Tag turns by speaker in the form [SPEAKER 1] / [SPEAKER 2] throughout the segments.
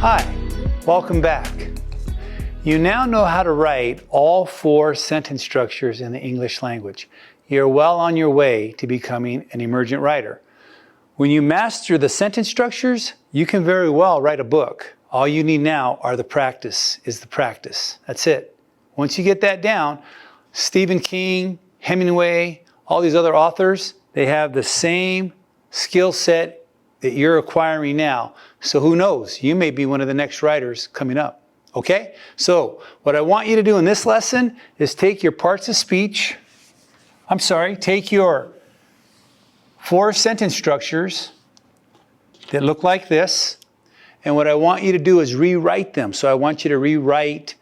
[SPEAKER 1] Hi, welcome back. You now know how to write all 4 sentence structures in the English language. You're well on your way to becoming an emergent writer. When you master the sentence structures, you can very well write a book. All you need now are the practice. That's it. Once you get that down, Stephen King, Hemingway, all these other authors, they have the same skill set that you're acquiring now. So who knows? You may be one of the next writers coming up. Okay? So what I want you to do in this lesson is take your parts of speech, take your 4 sentence structures that look like this, and what I want you to do is rewrite them. So I want you to rewrite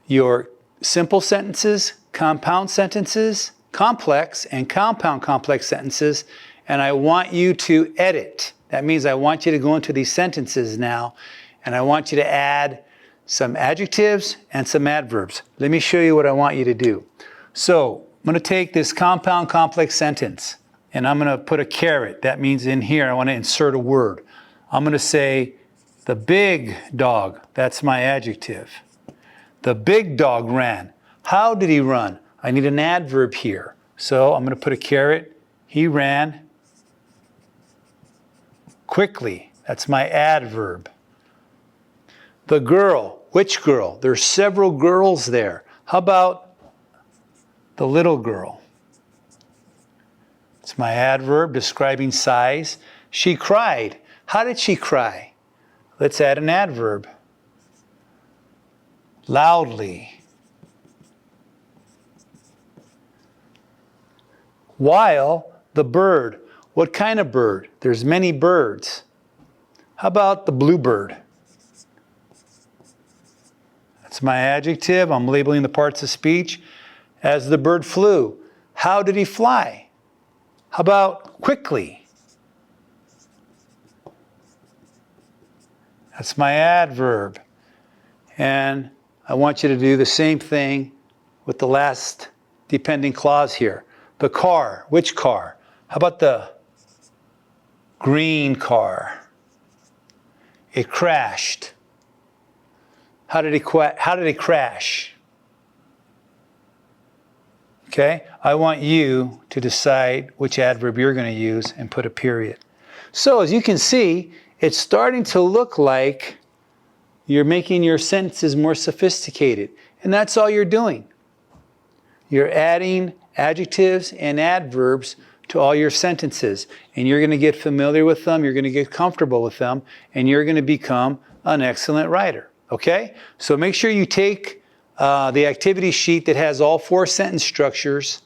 [SPEAKER 1] your simple sentences, compound sentences, complex and compound complex sentences, and I want you to edit. That means I want you to go into these sentences now, and I want you to add some adjectives and some adverbs. Let me show you what I want you to do. So I'm going to take this compound complex sentence, and I'm going to put a caret. That means in here I want to insert a word. I'm going to say, the big dog. That's my adjective. The big dog ran. How did he run? I need an adverb here. So I'm going to put a caret. He ran quickly. That's my adverb. The girl. Which girl? There's several girls there. How about the little girl? It's my adverb describing size. She cried. How did she cry? Let's add an adverb. Loudly. While the bird. What kind of bird? There's many birds. How about the bluebird? That's my adjective. I'm labeling the parts of speech. As the bird flew. How did he fly? How about quickly? That's my adverb. And I want you to do the same thing with the last dependent clause here. The car. Which car? How about the green car? It crashed. How did it crash? Okay? I want you to decide which adverb you're going to use and put a period. So as you can see, it's starting to look like you're making your sentences more sophisticated. And that's all you're doing. You're adding adjectives and adverbs to all your sentences. And you're going to get familiar with them, you're going to get comfortable with them, and you're going to become an excellent writer. Okay? So make sure you take the activity sheet that has all 4 sentence structures,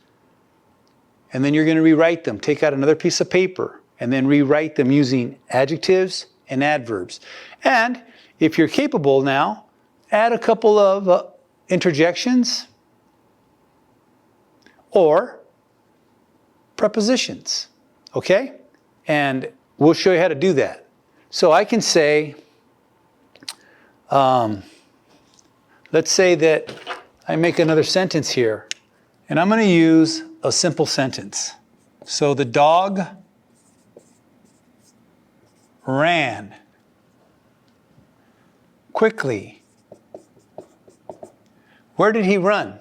[SPEAKER 1] and then you're going to rewrite them. Take out another piece of paper, and then rewrite them using adjectives and adverbs. And if you're capable now, add a couple of interjections or prepositions, okay? And we'll show you how to do that. So I can say, let's say that I make another sentence here, and I'm going to use a simple sentence. So the dog ran quickly. Where did he run?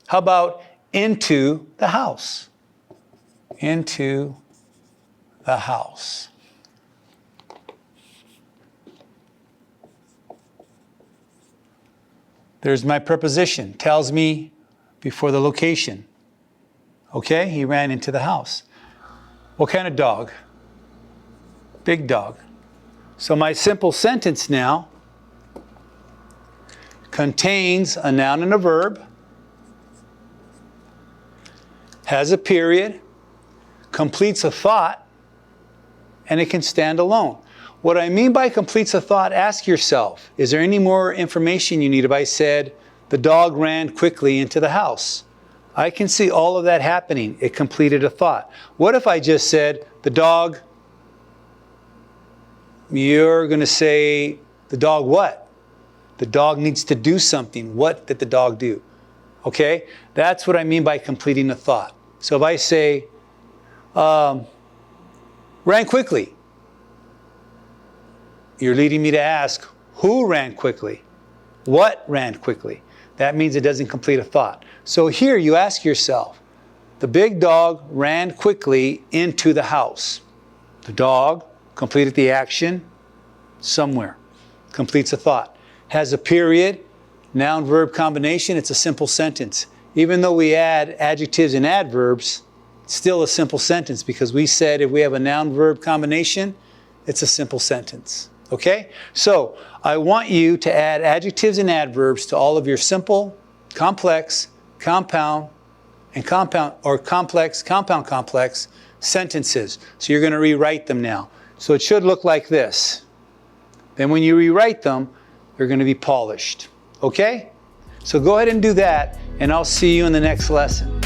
[SPEAKER 1] How about into the house? Into the house. There's my preposition. Tells me before the location. Okay, he ran into the house. What kind of dog? Big dog. So my simple sentence now contains a noun and a verb, has a period, completes a thought, and it can stand alone. What I mean by completes a thought, ask yourself, is there any more information you need if I said, the dog ran quickly into the house? I can see all of that happening. It completed a thought. What if I just said, the dog, you're going to say, the dog what? The dog needs to do something. What did the dog do? Okay? That's what I mean by completing a thought. So if I say, ran quickly, you're leading me to ask, Who ran quickly? What ran quickly? That means it doesn't complete a thought. So here you ask yourself, the big dog ran quickly into the house. The dog completed the action somewhere. Completes a thought. Has a period, noun-verb combination, it's a simple sentence. Even though we add adjectives and adverbs, it's still a simple sentence because we said if we have a noun-verb combination, it's a simple sentence. Okay? So I want you to add adjectives and adverbs to all of your simple, complex, compound, and complex sentences. So you're going to rewrite them now. So it should look like this. Then when you rewrite them, they're going to be polished. Okay? So go ahead and do that, and I'll see you in the next lesson.